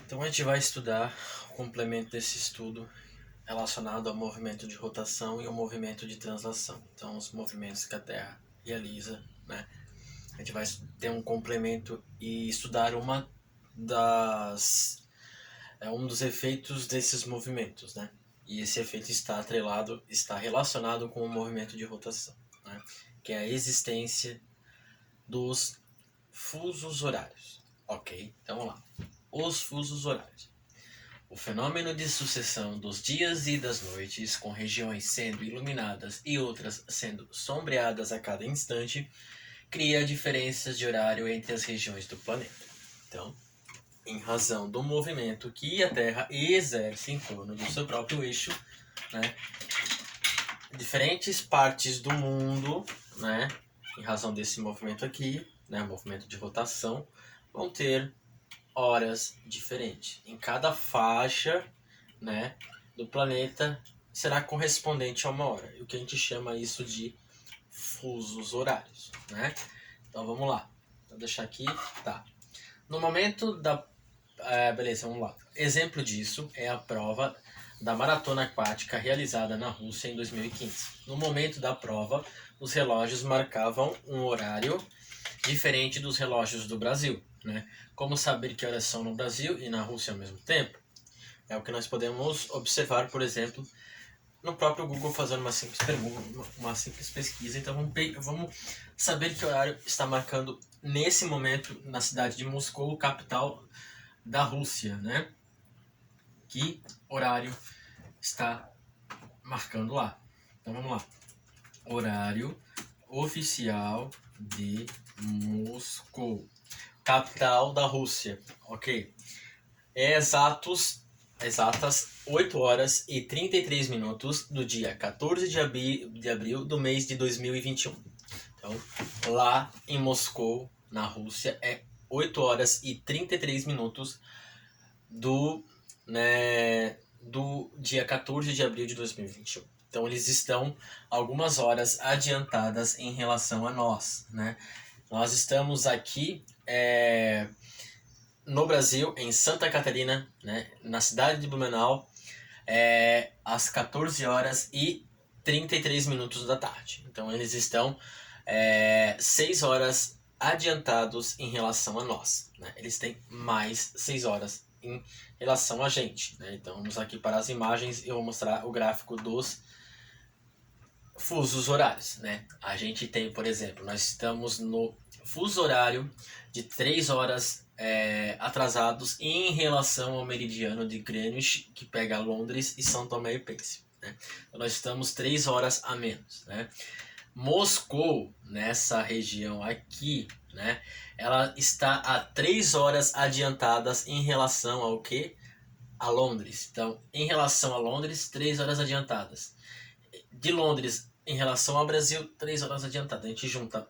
Então a gente vai estudar o complemento desse estudo relacionado ao movimento de rotação e ao movimento de translação. Então os movimentos que a Terra realiza, né? A gente vai ter um complemento e estudar um dos efeitos desses movimentos, né? E esse efeito está relacionado com o movimento de rotação, né? Que é a existência dos fusos horários. Ok, então vamos lá. Os fusos horários. O fenômeno de sucessão dos dias e das noites, com regiões sendo iluminadas e outras sendo sombreadas a cada instante, cria diferenças de horário entre as regiões do planeta. Então, em razão do movimento que a Terra exerce em torno do seu próprio eixo, né, diferentes partes do mundo, né, em razão desse movimento aqui, né, movimento de rotação, vão ter horas diferentes. Em cada faixa, né, do planeta será correspondente a uma hora. O que a gente chama isso de fusos horários, né? Então vamos lá. Vou deixar aqui, tá. No momento da beleza, vamos lá. Exemplo disso é a prova da maratona aquática realizada na Rússia em 2015. No momento da prova, os relógios marcavam um horário diferente dos relógios do Brasil, né? Como saber que horas são no Brasil e na Rússia ao mesmo tempo? É o que nós podemos observar, por exemplo, no próprio Google fazendo uma simples pergunta, uma simples pesquisa. Então vamos saber que horário está marcando nesse momento na cidade de Moscou, capital da Rússia, né? Que horário está marcando lá? Então vamos lá. Horário oficial de Moscou, capital da Rússia, ok? É exatas 8 horas e 33 minutos do dia 14 de abril do mês de 2021. Então, lá em Moscou, na Rússia, é 8 horas e 33 minutos do dia 14 de abril de 2021. Então, eles estão algumas horas adiantadas em relação a nós, né? Nós estamos aqui no Brasil, em Santa Catarina, né, na cidade de Blumenau, às 14 horas e 33 minutos da tarde. Então, eles estão 6 horas adiantados em relação a nós, né? Eles têm mais 6 horas em relação a gente, né? Então, vamos aqui para as imagens e eu vou mostrar o gráfico dos fusos horários, né? A gente tem, por exemplo, nós estamos no fuso horário de 3 horas atrasados em relação ao meridiano de Greenwich, que pega Londres e São Tomé e Príncipe, né? Então, nós estamos 3 horas a menos, né? Moscou, nessa região aqui, né, ela está a 3 horas adiantadas em relação ao que? A Londres. Então, em relação a Londres, 3 horas adiantadas. De Londres em relação ao Brasil, 3 horas adiantadas. A gente junta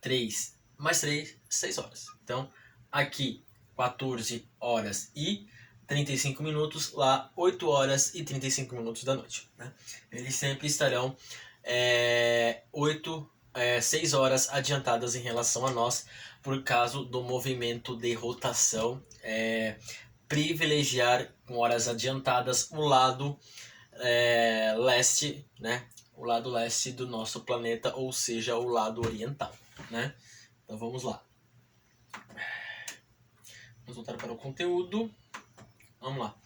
3 mais 3, 6 horas. Então, aqui 14 horas e 35 minutos, lá 8 horas e 35 minutos da noite, né? Eles sempre estarão 6 horas adiantadas em relação a nós, por causa do movimento de rotação, privilegiar com horas adiantadas o lado leste, né? O lado leste do nosso planeta, ou seja, o lado oriental, né? Então vamos lá. Vamos voltar para o conteúdo. Vamos lá.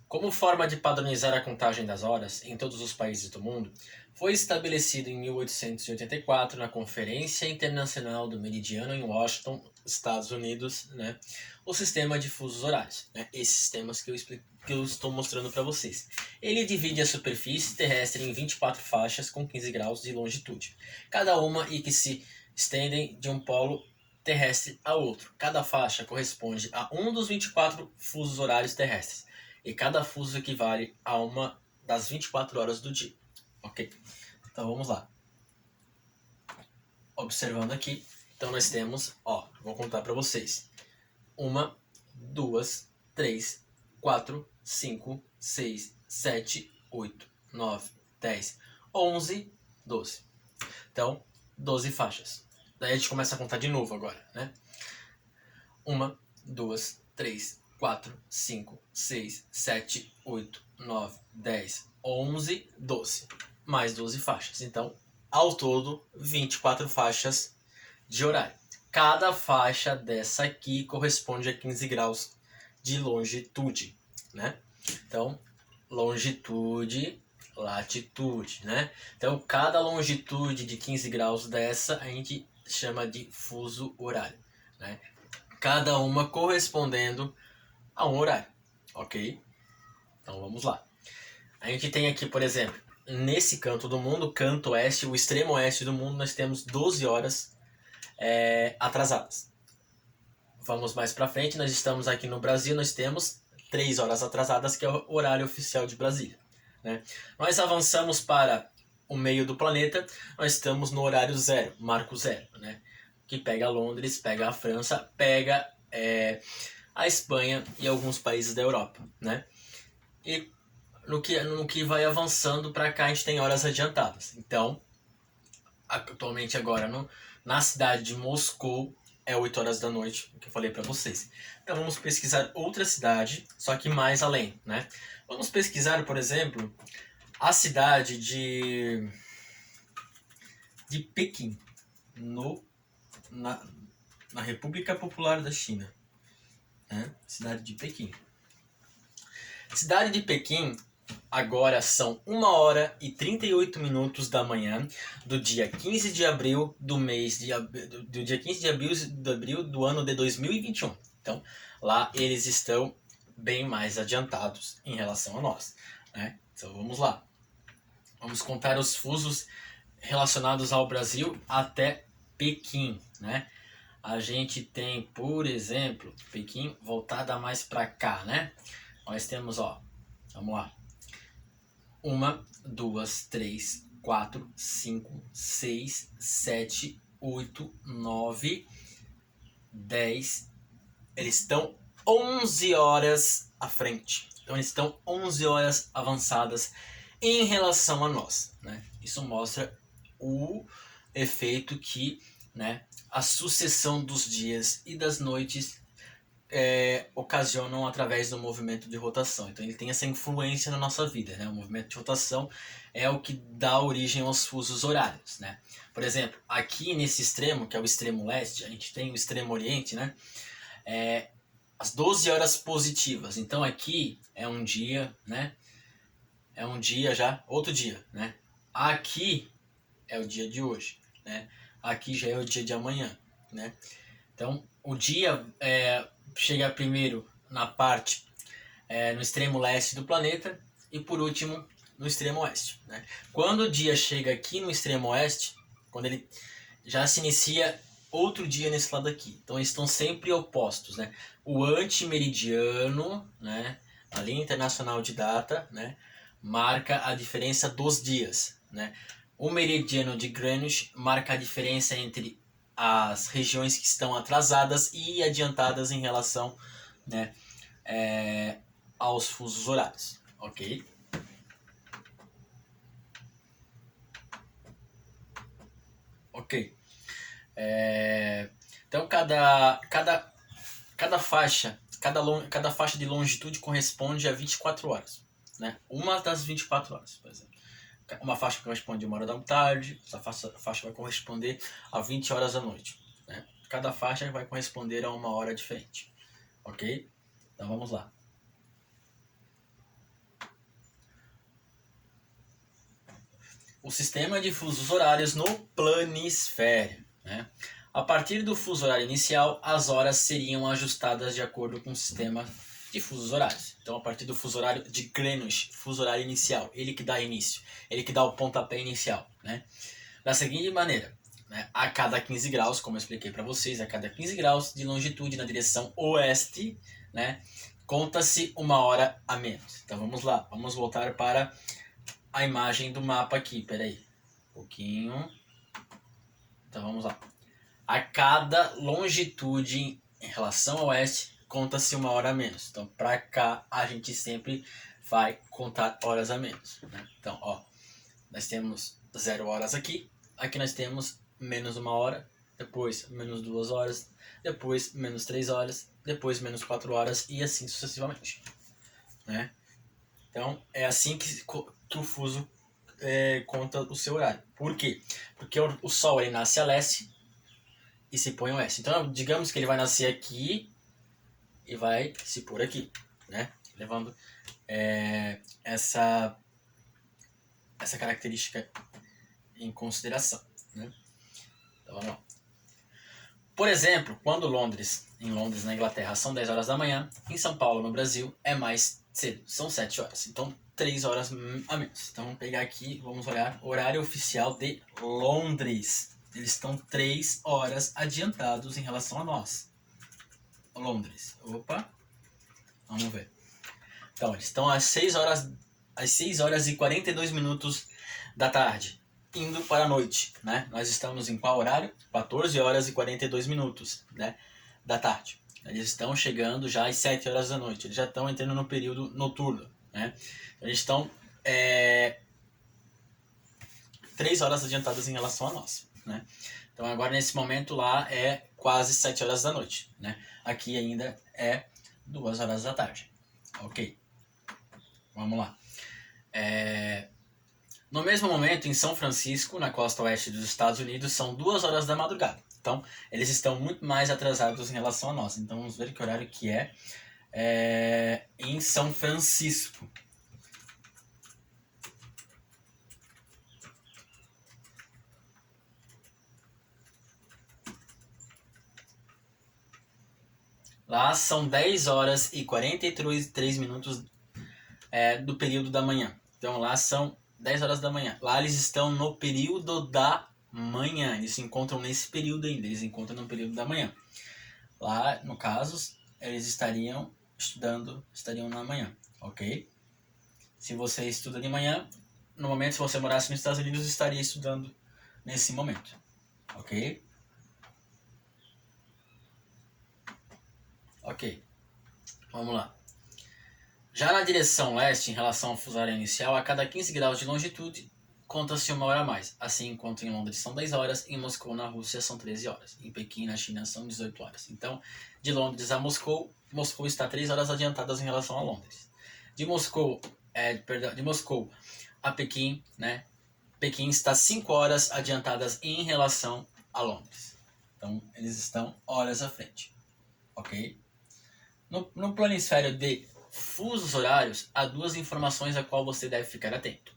Como forma de padronizar a contagem das horas em todos os países do mundo, foi estabelecido em 1884 na Conferência Internacional do Meridiano em Washington, Estados Unidos, né, o sistema de fusos horários, né, esses sistemas que eu estou mostrando para vocês. Ele divide a superfície terrestre em 24 faixas com 15 graus de longitude, cada uma e que se estendem de um polo terrestre a outro. Cada faixa corresponde a um dos 24 fusos horários terrestres, e cada fuso equivale a uma das 24 horas do dia. Ok? Então vamos lá. Observando aqui, então nós temos, vou contar para vocês. 1, 2, 3, 4, 5, 6, 7, 8, 9, 10, 11, 12. Então, 12 faixas. Daí a gente começa a contar de novo agora, né? 1, 2, 3, 4, 5, 6, 7, 8, 9, 10, 11, 12. Mais 12 faixas. Então, ao todo, 24 faixas de horário. Cada faixa dessa aqui corresponde a 15 graus de longitude, né? Então, longitude, latitude, né? Então, cada longitude de 15 graus dessa a gente chama de fuso horário, né? Cada uma correspondendo a um horário, ok? Então, vamos lá. A gente tem aqui, por exemplo, nesse canto do mundo, canto oeste, o extremo oeste do mundo, nós temos 12 horas atrasadas. Vamos mais para frente, nós estamos aqui no Brasil, nós temos 3 horas atrasadas, que é o horário oficial de Brasília, né? Nós avançamos para o meio do planeta, nós estamos no horário zero, marco zero, né? Que pega Londres, pega a França, pega a Espanha e alguns países da Europa, né? E no que vai avançando para cá, a gente tem horas adiantadas. Então, atualmente agora na cidade de Moscou é 8 horas da noite, o que eu falei para vocês. Então vamos pesquisar outra cidade, só que mais além, né? Vamos pesquisar, por exemplo, a cidade de Pequim, na República Popular da China, né? Cidade de Pequim. Cidade de Pequim, agora são 1 hora e 38 minutos da manhã do dia 15 de abril do dia 15 de abril do ano de 2021. Então, lá eles estão bem mais adiantados em relação a nós, né? Então, vamos lá. Vamos contar os fusos relacionados ao Brasil até Pequim, né? A gente tem, por exemplo, Pequim voltada mais para cá, né? Nós temos, ó, vamos lá. 1, 2, 3, 4, 5, 6, 7, 8, 9, 10. Eles estão 11 horas à frente. Então, eles estão 11 horas avançadas em relação a nós, né? Isso mostra o efeito que, né, a sucessão dos dias e das noites ocasionam através do movimento de rotação. Então ele tem essa influência na nossa vida, né? O movimento de rotação é o que dá origem aos fusos horários, né? Por exemplo, aqui nesse extremo, que é o extremo leste, a gente tem o extremo oriente, né? As 12 horas positivas. Então aqui é um dia, né? É um dia já, outro dia, né? Aqui é o dia de hoje, né? Aqui já é o dia de amanhã, né? Então o dia chega primeiro na parte, no extremo leste do planeta e por último no extremo oeste, né? Quando o dia chega aqui no extremo oeste, quando ele já se inicia outro dia nesse lado aqui. Então eles estão sempre opostos, né? O antimeridiano, né, a linha internacional de data, né, marca a diferença dos dias, né? O meridiano de Greenwich marca a diferença entre as regiões que estão atrasadas e adiantadas em relação, né, aos fusos horários, ok? Ok. Então cada faixa, cada faixa de longitude corresponde a 24 horas, né? Uma das 24 horas, por exemplo. Uma faixa corresponde a 1 hora da tarde, essa faixa vai corresponder a 20 horas da noite, né? Cada faixa vai corresponder a uma hora diferente, ok? Então vamos lá. O sistema de fusos horários no planisfério, né? A partir do fuso horário inicial, as horas seriam ajustadas de acordo com o sistema de fusos horários. Então, a partir do fuso horário de Greenwich, fuso horário inicial, ele que dá início, ele que dá o pontapé inicial, né? Da seguinte maneira, né? A cada 15 graus, como eu expliquei para vocês, a cada 15 graus de longitude na direção oeste, né, conta-se 1 hora a menos. Então, vamos lá, vamos voltar para a imagem do mapa aqui, peraí, um pouquinho. Então, vamos lá. A cada longitude em relação ao oeste, conta-se 1 hora a menos. Então, para cá, a gente sempre vai contar horas a menos, né? Então, nós temos 0 horas aqui. Aqui nós temos menos 1 hora. depois menos 2 horas, depois menos 3 horas, depois menos 4 horas e assim sucessivamente, né? Então é assim que o fuso conta o seu horário. Por quê? Porque o Sol ele nasce a leste e se põe a oeste. Então digamos que ele vai nascer aqui e vai se pôr aqui, né? Levando essa característica em consideração, né? Então vamos lá. Por exemplo, quando em Londres, na Inglaterra, são 10 horas da manhã, em São Paulo, no Brasil, é mais cedo, são 7 horas. Então, 3 horas a menos. Então, vamos pegar aqui, vamos olhar o horário oficial de Londres. Eles estão 3 horas adiantados em relação a nós. Londres. Opa, vamos ver. Então, eles estão às 6 horas e 42 minutos da tarde, indo para a noite, né? Nós estamos em qual horário? 14 horas e 42 minutos, né, da tarde. Eles estão chegando já às 7 horas da noite, eles já estão entrando no período noturno, né? Eles estão 3 horas adiantadas em relação a nós, né? Então agora nesse momento lá é quase 7 horas da noite, né? Aqui ainda é 2 horas da tarde. Ok, vamos lá. No mesmo momento, em São Francisco, na costa oeste dos Estados Unidos, são 2 horas da madrugada. Então, eles estão muito mais atrasados em relação a nós. Então, vamos ver que horário que é em São Francisco. Lá são 10 horas e 43 minutos do período da manhã. Então, lá são 10 horas da manhã. Lá eles estão no período da manhã. Eles se encontram nesse período ainda. Eles se encontram no período da manhã. Lá, no caso, eles estariam na manhã, ok? Se você estuda de manhã, no momento, se você morasse nos Estados Unidos, estaria estudando nesse momento, ok? Ok, vamos lá. Já na direção leste, em relação ao fuso horário inicial, a cada 15 graus de longitude, conta-se 1 hora a mais. Assim, enquanto em Londres são 10 horas, em Moscou, na Rússia, são 13 horas. Em Pequim, na China, são 18 horas. Então, de Londres a Moscou, Moscou está 3 horas adiantadas em relação a Londres. De Moscou a Pequim, né? Pequim está 5 horas adiantadas em relação a Londres. Então, eles estão horas à frente. Ok? No planisfério de fusos horários, há 2 informações a qual você deve ficar atento.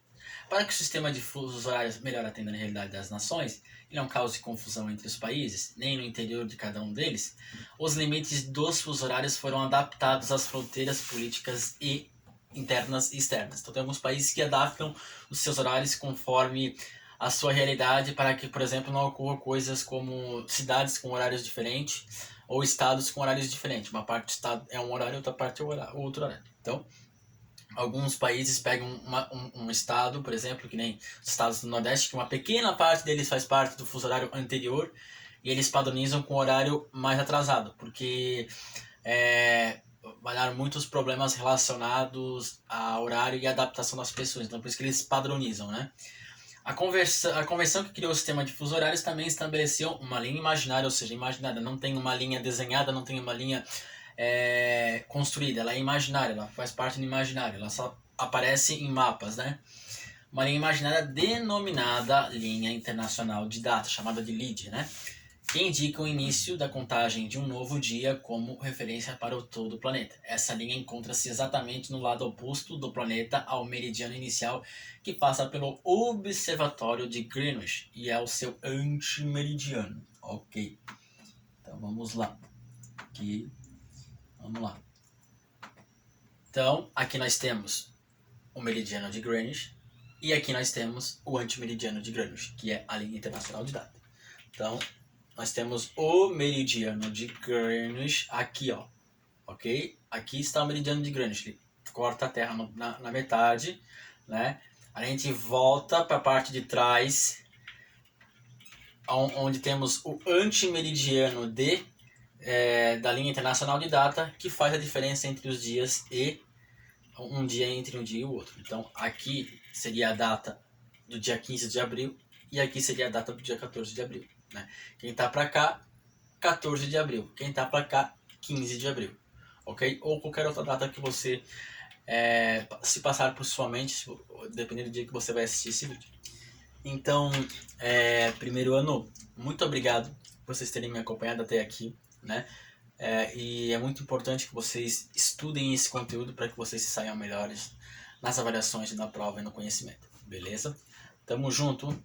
Para que o sistema de fusos horários melhor atenda na realidade das nações e não cause confusão entre os países, nem no interior de cada um deles, os limites dos fusos horários foram adaptados às fronteiras políticas e internas e externas. Então, tem alguns países que adaptam os seus horários conforme a sua realidade para que, por exemplo, não ocorra coisas como cidades com horários diferentes ou estados com horários diferentes. Uma parte do estado é um horário, outra parte é outro horário. Então, alguns países pegam um estado, por exemplo, que nem os estados do Nordeste, que uma pequena parte deles faz parte do fuso horário anterior e eles padronizam com o horário mais atrasado, porque vai dar muitos problemas relacionados a horário e adaptação das pessoas. Então, por isso que eles padronizam, né? A convenção que criou o sistema de fuso horários também estabeleceu uma linha imaginária, ou seja, imaginada. Não tem uma linha desenhada, não tem uma linha construída. Ela é imaginária, ela faz parte do imaginário. Ela só aparece em mapas, né? Uma linha imaginária denominada Linha Internacional de Data, chamada de LID, né? Que indica o início da contagem de um novo dia como referência para todo o planeta. Essa linha encontra-se exatamente no lado oposto do planeta ao meridiano inicial, que passa pelo Observatório de Greenwich e é o seu antimeridiano. Ok, então vamos lá. Vamos lá. Então, aqui nós temos o meridiano de Greenwich e aqui nós temos o antimeridiano de Greenwich, que é a linha internacional de data. Então, nós temos o meridiano de Greenwich aqui, ó, ok? Aqui está o meridiano de Greenwich, ele corta a Terra na metade, né? A gente volta para a parte de trás, onde temos o antimeridiano da linha internacional de data, que faz a diferença entre os dias e um dia entre um dia e o outro. Então, aqui seria a data do dia 15 de abril e aqui seria a data do dia 14 de abril. né? Quem tá para cá, 14 de abril. Quem tá para cá, 15 de abril. Ok? Ou qualquer outra data que você se passar por sua mente, dependendo do dia que você vai assistir esse vídeo. Então, primeiro ano, muito obrigado por vocês terem me acompanhado até aqui, né? E é muito importante que vocês estudem esse conteúdo para que vocês se saiam melhores nas avaliações, na prova e no conhecimento. Beleza? Tamo junto.